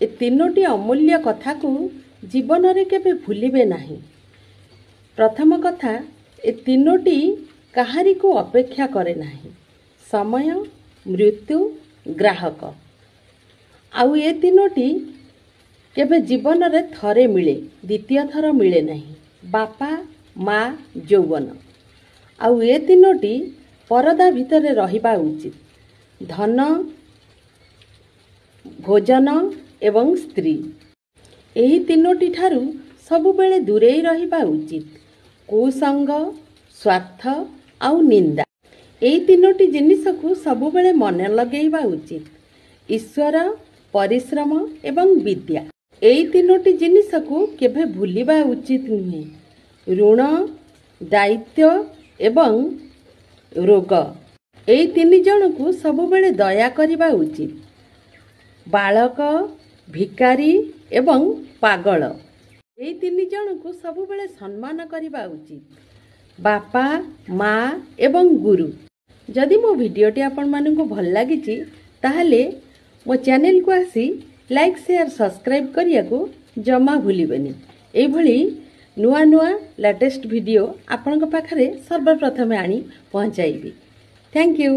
ए तीनोटी अमूल्य कथा को जीवन रे केबे भूलिबे नाही। प्रथम कथा, ए तीनोटी कहारी को अपेक्षा करे नाही। समय, मृत्यु, ग्राहक। आउ ए तीनोटी केबे जीवन रे थरे मिले, द्वितीय थर मिले नहीं। बापा, माँ, यौवन। आउ ए तीनोटी परदा भितर रहिबा उचित। धन, भोजन एवं स्त्री। एही तीनोटी ठारू सबुबेले दूरेई रहिबा उचित। कुसंग, स्वार्थ आउ निंदा। एही तीनोटी जिनिस को सबुबेले मन लगेइबा उचित। ईश्वर, परिश्रम एवं विद्या। एही तीनोटी जिनिस को केभे भूलिबा उचित नुहे। ऋण, दायित्व एवं रोग। एही तीन जन को सबुबेले दया करिबा उचित। बालक, भिकारी एवं पागल। एही तीन जन को सबुबेले सम्मान करिबा उचित। बापा, माँ एवं गुरु। जदि मो भिडियोटी आपण मानकु भल लागिछि ताहले मो चैनल को आसी लाइक, शेयर, सब्सक्राइब करिया को जमा भूलिबेनी। एई भली नुआ नुआ लेटेस्ट वीडियो आपनक पाखरे सर्वप्रथमे आनी पहुंचाइबी। Thank you.